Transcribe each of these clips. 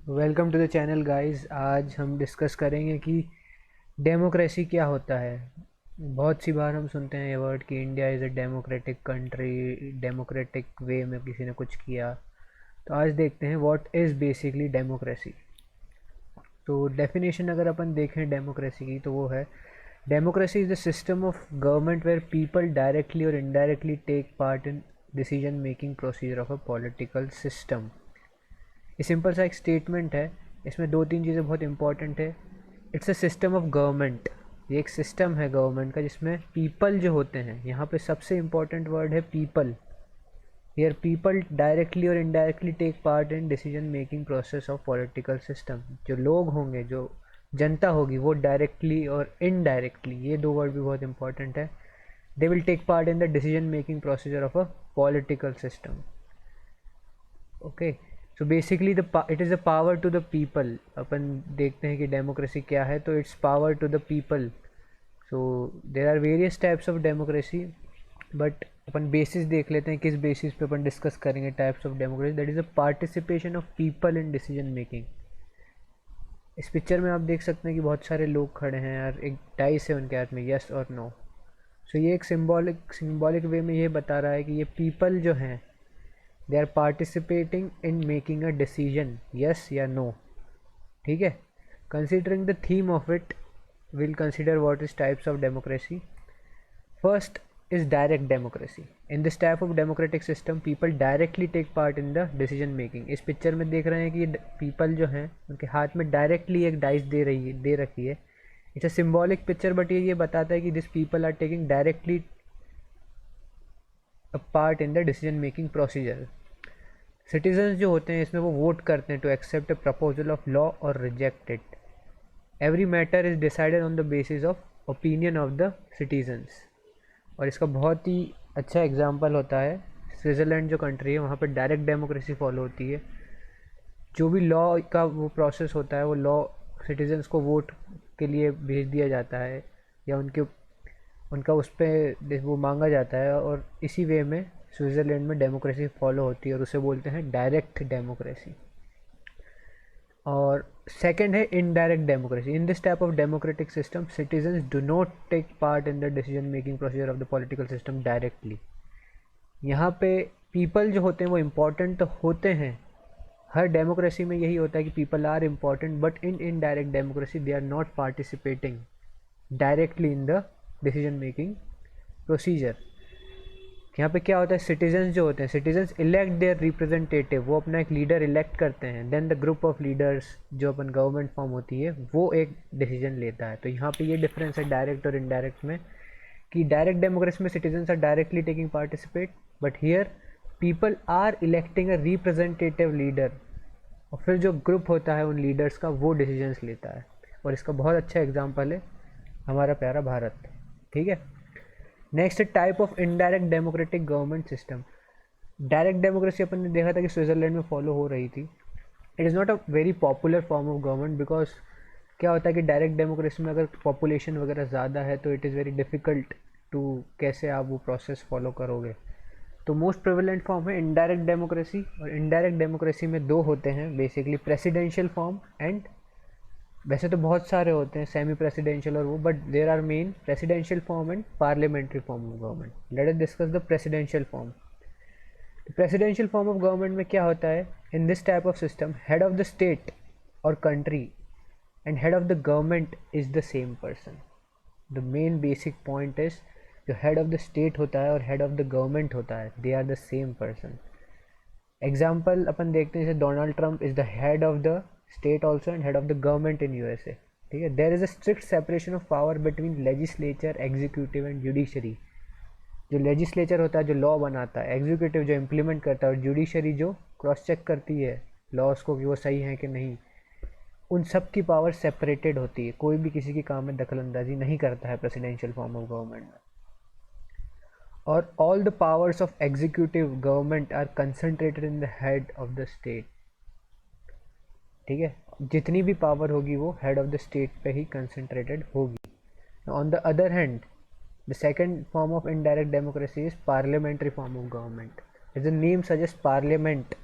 Welcome to the channel guys. आज हम discuss करेंगे कि डेमोक्रेसी क्या होता है। बहुत सी बार हम सुनते हैं ये वर्ड कि India is a democratic country, democratic way में किसी ने कुछ किया। तो आज देखते हैं व्हाट इज़ बेसिकली डेमोक्रेसी। तो डेफिनेशन अगर अपन देखें डेमोक्रेसी की तो वो है, democracy is the system of government where people directly और indirectly take part in decision making procedure of a political system. ये सिंपल सा एक स्टेटमेंट है, इसमें दो तीन चीज़ें बहुत इंपॉर्टेंट है। It's a system of government, ये एक सिस्टम है गवर्नमेंट का जिसमें पीपल जो होते हैं, यहाँ पे सबसे इम्पॉर्टेंट वर्ड है पीपल। हियर पीपल डायरेक्टली और indirectly take part in decision making process of political system. जो लोग होंगे, जो जनता होगी, वो डायरेक्टली और इनडायरेक्टली, ये दो वर्ड भी बहुत इंपॉर्टेंट है, they will take part in the decision making procedure of a political system. Okay, so basically it is a power to the people. अपन देखते हैं कि डेमोक्रेसी क्या है, तो it's power to the people. So there are various types of democracy, but अपन basis देख लेते हैं किस बेसिस पे अपन डिस्कस करेंगे types of democracy. That is a participation of people in decision making. इस पिक्चर में आप देख सकते हैं कि बहुत सारे लोग खड़े हैं और एक डाइस है उनके हाथ में, यस और नो। सो ये एक सिंबॉलिक वे में ये बता रहा है कि ये पीपल जो हैं, they are participating in making a decision, yes या नो। ठीक है, considering the theme of it, will consider what is types of democracy. First is direct democracy. In this type of democratic system, people directly take part in the decision making. इस picture में देख रहे हैं कि people जो हैं उनके हाथ में डायरेक्टली एक डाइस दे रखी है। It's a symbolic picture, but ये बताता है कि this people are taking directly a part in the decision making procedure. Citizens जो होते हैं इसमें वो वोट करते हैं to accept a proposal of law और reject it. Every matter is decided on the basis of opinion of the citizens. और इसका बहुत ही अच्छा एग्जांपल होता है स्विट्ज़रलैंड जो कंट्री है, वहाँ पर डायरेक्ट डेमोक्रेसी फॉलो होती है। जो भी लॉ का वो प्रोसेस होता है, वो लॉ सिटीजन्स को वोट के लिए भेज दिया जाता है या उनका उस पर वो मांगा जाता है, और इसी वे में स्विट्ज़रलैंड में डेमोक्रेसी फॉलो होती है और उसे बोलते हैं डायरेक्ट डेमोक्रेसी। और सेकंड है indirect democracy. In this type of democratic system, citizens do not take part in the decision making procedure of the political system directly. यहाँ पे पीपल जो होते हैं वो इम्पॉर्टेंट तो होते हैं, हर डेमोक्रेसी में यही होता है कि people are important, but in indirect democracy they are not participating directly in the decision making procedure. यहाँ पे क्या होता है, सिटीजन्स जो होते हैं, सिटीजन्स इलेक्ट देयर रिप्रेजेंटेटिव, वो अपना एक लीडर इलेक्ट करते हैं। Then the group of leaders, जो अपन गवर्नमेंट फॉर्म होती है, वो एक डिसीजन लेता है। तो यहाँ पे ये डिफरेंस है डायरेक्ट और इनडायरेक्ट में, कि डायरेक्ट डेमोक्रेसी में citizens are directly taking participate, but here people are electing a representative leader, और फिर जो ग्रुप होता है उन लीडर्स का, वो डिसीजंस लेता है। और इसका बहुत अच्छा एग्जाम्पल है हमारा प्यारा भारत। ठीक है, next type of indirect democratic government system. Direct democracy अपन ने देखा था कि स्विट्ज़रलैंड में फॉलो हो रही थी। It is not a very popular form of government, because क्या होता है कि डायरेक्ट डेमोक्रेसी में अगर पॉपुलेशन वगैरह ज़्यादा है तो it is very difficult to, कैसे आप वो प्रोसेस फॉलो करोगे। तो मोस्ट प्रेवलेंट फॉर्म है इनडायरेक्ट डेमोक्रेसी। और इनडायरेक्ट डेमोक्रेसी में दो होते हैं बेसिकली, प्रेसिडेंशियल फॉर्म एंड, वैसे तो बहुत सारे होते हैं सेमी प्रेसिडेंशियल और वो, but there are main presidential form and parliamentary form of government. Let us discuss the presidential form. Presidential form of government में क्या होता है, in this type of system head of the state और country and head of the government is the same person. The main basic point is, जो head of the state होता है और head of the government होता है, they are the same person. Example अपन देखते हैं, जैसे Donald Trump is the head of the state also and head of the government in USA. ठीक है, there is a strict separation of power between legislature, executive and judiciary. जो legislature होता है जो लॉ बनाता है, एग्जीक्यूटिव जो implement करता है, और जुडिशरी जो क्रॉस चेक करती है लॉज को कि वो सही है कि नहीं, उन सब की पावर सेपरेटेड होती है। कोई भी किसी के काम में दखल अंदाजी नहीं करता है प्रेसिडेंशियल फॉर्म ऑफ गवर्नमेंट में। और all the powers of executive government are concentrated in the head of the state. ठीक है, जितनी भी पावर होगी वो हेड ऑफ द स्टेट पे ही कंसंट्रेटेड होगी। On the other hand, the second form of indirect democracy is parliamentary form of government. As the name suggests, parliament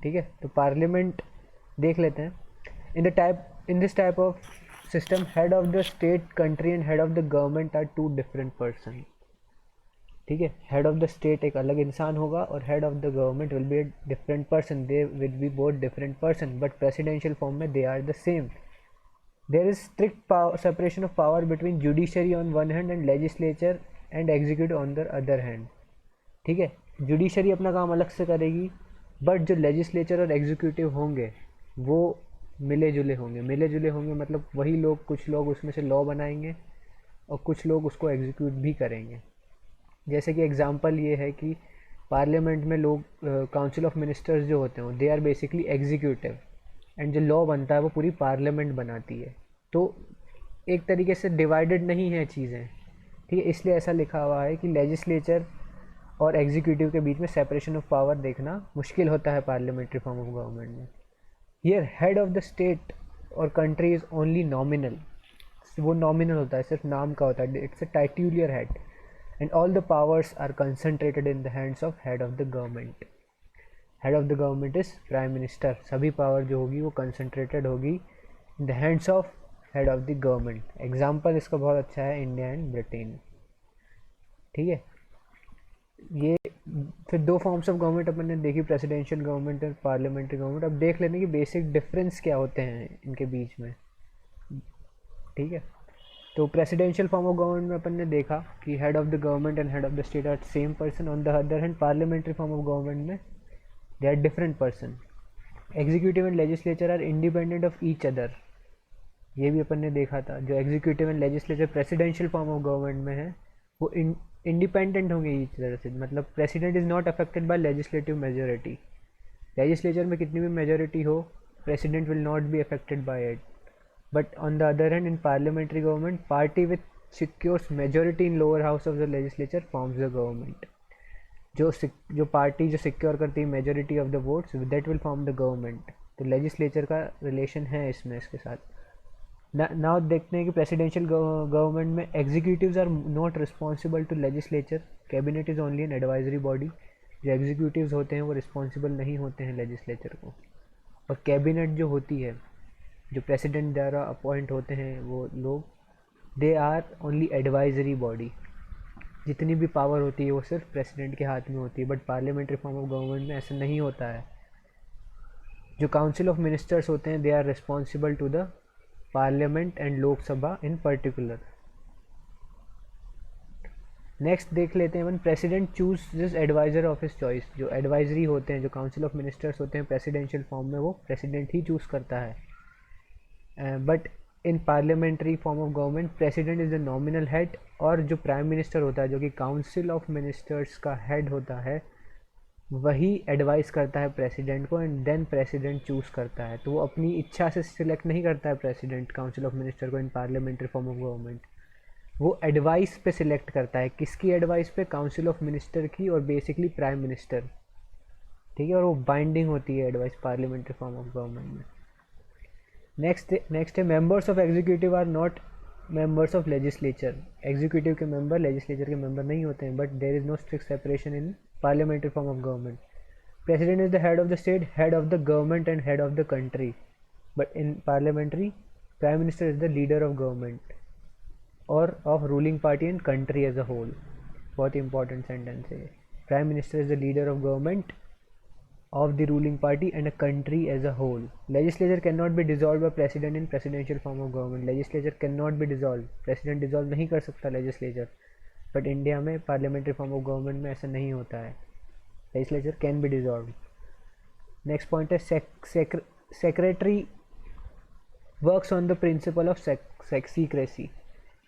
ठीक है, तो पार्लियामेंट देख लेते हैं. In this type of system, head of the state, country and head of the government are two different person. ठीक है, head of the state एक अलग इंसान होगा और head of the government will be a different person. They will be both different person, but presidential form में they are the same. There is strict separation of power between judiciary on one hand and legislature and executive on the other hand. ठीक है, judiciary अपना काम अलग से करेगी, but जो legislature और एग्जीक्यूटिव होंगे वो मिले जुले होंगे. मतलब वही लोग, कुछ लोग उसमें से लॉ बनाएंगे और कुछ लोग उसको एग्जीक्यूट भी करेंगे. जैसे कि एग्जांपल ये है कि पार्लियामेंट में लोग, काउंसिल ऑफ मिनिस्टर्स जो होते हैं, they are basically executive, and जो लॉ बनता है वो पूरी पार्लियामेंट बनाती है. तो एक तरीके से डिवाइडेड नहीं है चीज़ें. ठीक है, इसलिए ऐसा लिखा हुआ है कि लेजिस्लेचर और एग्जीक्यूटिव के बीच में सेपरेशन ऑफ पावर देखना मुश्किल होता है पार्लियामेंट्री फॉर्म ऑफ गवर्नमेंट में. Here head of the state और कंट्री इज़ ओनली नॉमिनल. वो नॉमिनल होता है, सिर्फ नाम का होता है. It's a titular head and all the powers are concentrated in the hands of head of the government. Head of the government is prime minister. सभी पावर जो होगी वो concentrated होगी in the hands of head of the government. Example इसका बहुत अच्छा है, India and Britain. ठीक है, ये फिर दो फॉर्म्स ऑफ गवर्नमेंट अपन ने देखी, प्रेसिडेंशियल गवर्नमेंट और पार्लियामेंट्री गवर्नमेंट. अब देख लेने की बेसिक डिफरेंस क्या होते हैं इनके बीच में. ठीक है, तो प्रेसिडेंशियल फॉर्म ऑफ गवर्नमेंट में अपन ने देखा कि head of the government and head of the state are same person. On the other hand parliamentary form of government में they are different person. Executive and legislature are independent of each other. ये भी अपन ने देखा था. जो executive and legislature presidential form of government में है वो इंडिपेंडेंट होंगे ईच अदर से. मतलब president is not affected by legislative majority. Legislature में कितनी भी मेजोरिटी हो, president will not be affected by it. But on the other hand, in parliamentary government, party which secures majority in lower house of the legislature forms the government. जो party जो secure करती है majority of the votes, that will form the government. तो legislature का relation है इसमें इसके साथ. नाउ देखते हैं कि प्रेसिडेंशियल गवर्नमेंट में executives are not responsible to legislature. Cabinet is only an advisory body. जो एग्जीक्यूटिव्स होते हैं वो रिस्पॉन्सिबल नहीं होते हैं लेजिस्लेचर को. और कैबिनेट जो होती है, जो प्रेसिडेंट द्वारा अपॉइंट होते हैं वो लोग, they are only advisory body. जितनी भी पावर होती है वो सिर्फ प्रेसिडेंट के हाथ में होती है. But parliamentary form of government में ऐसा नहीं होता है. जो काउंसिल ऑफ मिनिस्टर्स होते हैं, they are responsible to the parliament and Lok Sabha in particular. Next देख लेते हैं, president choose this adviser of his choice. जो एडवाइजरी होते हैं, जो काउंसिल ऑफ मिनिस्टर्स होते हैं प्रेसिडेंशियल फॉर्म में, वो प्रेसिडेंट ही चूज़ करता है. But in parliamentary form of government president is the nominal head. और जो प्राइम मिनिस्टर होता है, जो कि काउंसिल ऑफ मिनिस्टर्स का हेड होता है, वही एडवाइस करता है प्रेसिडेंट को एंड देन प्रेसिडेंट चूज़ करता है. तो वो अपनी इच्छा से सिलेक्ट नहीं करता है प्रेसिडेंट काउंसिल ऑफ मिनिस्टर को इन पार्लियामेंट्री फॉर्म ऑफ गवर्नमेंट. वो एडवाइस पे सिलेक्ट करता है. किसकी एडवाइस पे? काउंसिल ऑफ मिनिस्टर की और बेसिकली प्राइम मिनिस्टर. ठीक है, और वो बाइंडिंग होती है advice parliamentary form of government में. नेक्स्ट है members of executive are not members of legislature. Executive के मेंबर लेजिस्लेचर के मेंबर नहीं होते हैं. But there is no strict separation in parliamentary form of government. President is the head of the state, head of the government and head of the country. But in parliamentary prime minister is the leader of government और of ruling party and country as a whole. बहुत ही important sentence है. Prime minister is the leader of government, of the ruling party and a country as a whole. Legislature cannot be dissolved by president in presidential form of government. Legislature cannot be dissolved. President dissolve नहीं कर सकता legislature. But India में parliamentary form of government में ऐसा नहीं होता है. Legislature can be dissolved. Next point है secretary works on the principle of secrecy.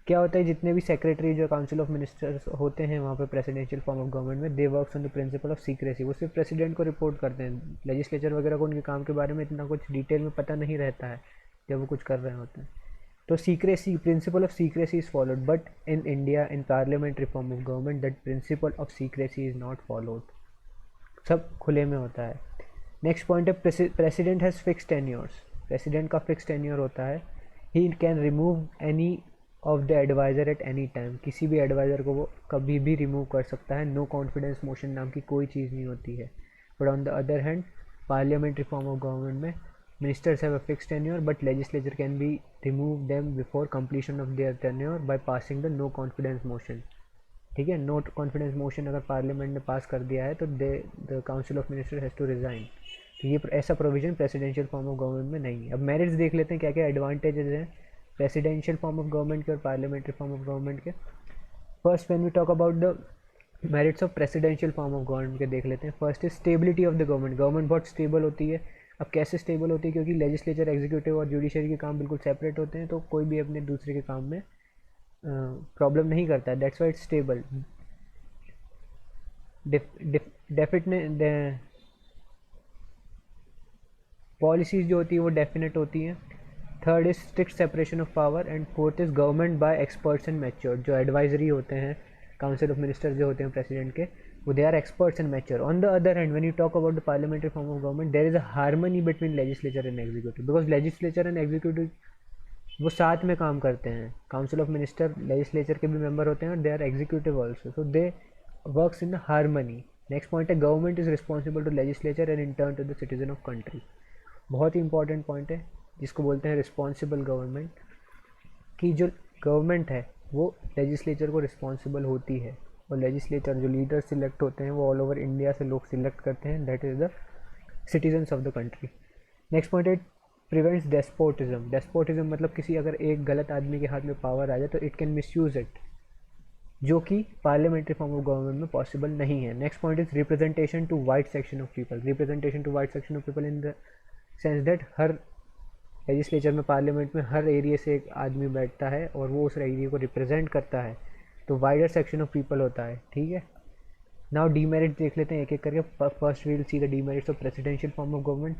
क्या होता है, जितने भी सेक्रेटरी जो काउंसिल ऑफ मिनिस्टर्स होते हैं वहाँ पे प्रेसिडेंशियल फॉर्म ऑफ गवर्नमेंट में, they works on the principle of secrecy. वो सिर्फ प्रेसिडेंट को रिपोर्ट करते हैं. लेजिस्लेचर वगैरह को उनके काम के बारे में इतना कुछ डिटेल में पता नहीं रहता है जब वो कुछ कर रहे होते हैं. तो secrecy, principle of secrecy is followed. But in India in parliamentary form of government that principle of secrecy is not followed. सब खुले में होता है. नेक्स्ट पॉइंट है president has fix tenures. President का फिक्स टेन्योर होता है. He can remove any of the adviser at any time. किसी भी एडवाइज़र को वो कभी भी रिमूव कर सकता है. नो कॉन्फिडेंस मोशन नाम की कोई चीज़ नहीं होती है. But on the other hand parliamentary form of government में ministers have a fixed tenure but legislature can be remove them before completion of their tenure by passing the no confidence motion. ठीक है, no confidence motion अगर parliament ने pass कर दिया है तो the council of minister has to resign. तो ये ऐसा provision presidential form of government में नहीं है. अब मेरिट्स देख लेते हैं क्या क्या एडवांटेजेस हैं प्रेसिडेंशियल फॉर्म ऑफ गवर्नमेंट के और पार्लियामेंट्री फॉर्म ऑफ गवर्नमेंट के. First when we talk about the merits of presidential form of government के देख लेते हैं. First is stability of the government. Government बहुत स्टेबल होती है. अब कैसे स्टेबल होती है, क्योंकि लेजिस्लेचर, एग्जीक्यूटिव और जुडिशरी के काम बिल्कुल सेपरेट होते हैं, तो कोई भी अपने दूसरे के काम में प्रॉब्लम नहीं करता है. That's why it's stable. Definite policies जो होती है वो डेफिनेट होती हैं. Third is strict separation of power. And fourth is government by experts and mature. जो एडवाइजरी होते हैं काउंसिल ऑफ मिनिस्टर जो होते हैं प्रेसिडेंट के, वो they are experts and mature. On the other hand when you talk about the parliamentary form of government, there is a harmony between legislature and executive, because legislature and executive वो साथ में काम करते हैं. Council of minister legislature के भी member होते हैं और they are executive also, so they works in harmony. Next point है government is responsible to legislature and in turn to the citizen of country. बहुत ही इंपॉर्टेंट पॉइंट है जिसको बोलते हैं रिस्पॉन्सिबल गवर्नमेंट, कि जो गवर्नमेंट है वो लेजिस्लेचर को रिस्पॉन्सिबल होती है. और लेजिस्लेचर जो लीडर्स सिलेक्ट होते हैं वो ऑल ओवर इंडिया से लोग सिलेक्ट करते हैं. That is the citizens of the country. Next point है प्रिवेंट्स डेस्पोटिज्म. डेस्पोटिज्म मतलब किसी अगर एक गलत आदमी के हाथ में पावर आ जाए तो इट कैन मिसयूज इट, जो कि पार्लियामेंट्री फॉर्म ऑफ गवर्नमेंट में पॉसिबल नहीं है. Next point is representation to wide section of people. Representation to wide section of people in the sense that हर लेजिस्लेचर में, पार्लियामेंट में हर एरिया से एक आदमी बैठता है और वो उस एरिया को रिप्रेजेंट करता है, तो वाइडर सेक्शन ऑफ पीपल होता है. ठीक है, नाउ डीमेरिट देख लेते हैं एक एक करके. First we will see the demerits of presidential form of government.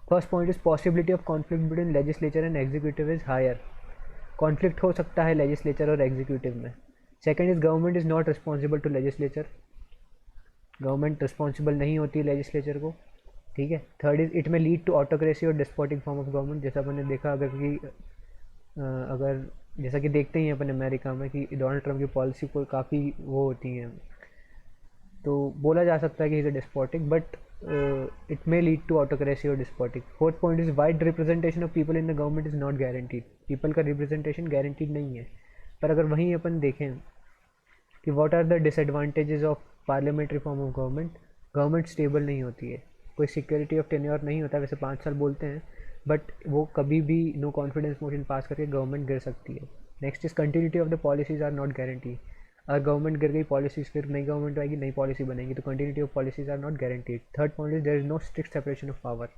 First point is possibility of conflict between legislature and executive is higher. Conflict हो सकता है लेजिस्लेचर और एग्जीक्यूटिव में. Second is government is not responsible to legislature. Government responsible नहीं होती है legislature को. ठीक है. Third is it may lead to autocracy और डिस्पोटिक फॉर्म ऑफ गवर्नमेंट. जैसा अपन ने देखा अगर जैसा कि देखते ही हैं अपन अमेरिका में कि डोनाल्ड ट्रम्प की पॉलिसी को काफ़ी वो होती हैं, तो बोला जा सकता है कि is a despotic, but it may lead to autocracy और despotic. Fourth point is wide representation of people in the government is not guaranteed. People का रिप्रेजेंटेशन गारंटीड नहीं है. पर अगर वहीं अपन देखें कि what are the disadvantages of parliamentary form of government, government stable नहीं होती है, कोई सिक्योरिटी ऑफ टेन्योर नहीं होता. वैसे 5 साल बोलते हैं, बट वो कभी भी नो कॉन्फिडेंस मोशन पास करके गवर्नमेंट गिर सकती है. Next is continuity of the policies are not guarantee. अगर गवर्नमेंट गिर गई, पॉलिसीज फिर नई गवर्नमेंट आएगी, नई पॉलिसी बनेगी, तो continuity of policies are not guaranteed. Third point is there is no strict separation of power.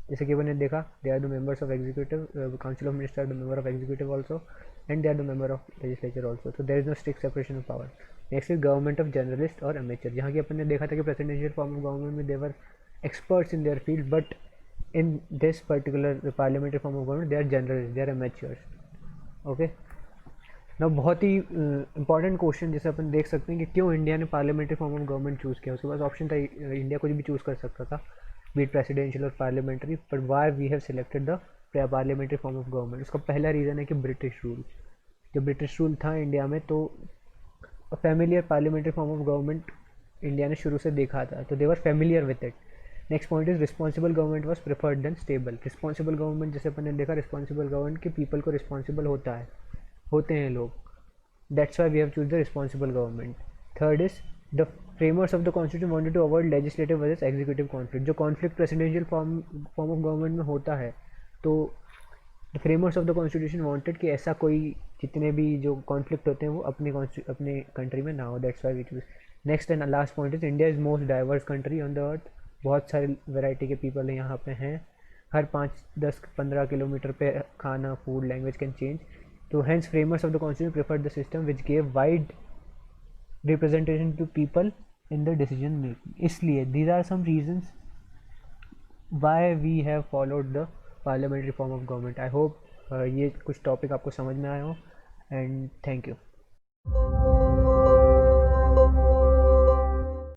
जैसे कि मैंने देखा, they are the members of executive, council of minister are the member of executive also, and they are the member of legislature also, तो there is no strict separation of power. Next is government of journalist और amateur. जहाँ की अपन ने देखा था कि presidential form of government में देवर experts in their field, but in this particular parliamentary form of government they are generalists, they are amateurs. Okay, now बहुत ही important question जैसे अपन देख सकते हैं कि क्यों इंडिया ने parliamentary form of government choose किया. उसके पास ऑप्शन था, इंडिया कुछ भी चूज़ कर सकता था, बीट प्रेसिडेंशियल और parliamentary, but why we have selected the parliamentary form of government. उसका पहला रीज़न है कि ब्रिटिश रूल. जब ब्रिटिश रूल था इंडिया में, तो familiar parliamentary form of government India ने शुरू से देखा था, तो they were familiar with it. Next point is responsible government was preferred than stable. Responsible government जैसे अपन ने देखा, रिस्पॉन्सिबल गवर्नमेंट के पीपल को रिस्पॉन्सिबल होते हैं लोग. That's why we have chose the responsible government. Third is the framers of the constitution wanted to avoid legislative versus executive conflict. जो conflict presidential form of government में होता है, तो the framers of the constitution wanted कि ऐसा कोई जितने भी जो कॉन्फ्लिक्ट होते हैं वो अपने कंट्री में ना हो. That's why we choose. Next and last point is India is most diverse country on the earth. बहुत सारे वैरायटी के पीपल यहाँ पे हैं. हर 5-10-15 किलोमीटर पे खाना, फूड, लैंग्वेज कैन चेंज. तो hence framers of the constitution preferred the system which gave wide representation to people in the decision making. इसलिए these are some reasons why we have followed the parliamentary form of government. I hope ये कुछ topic आपको समझ में आया हो, and thank you.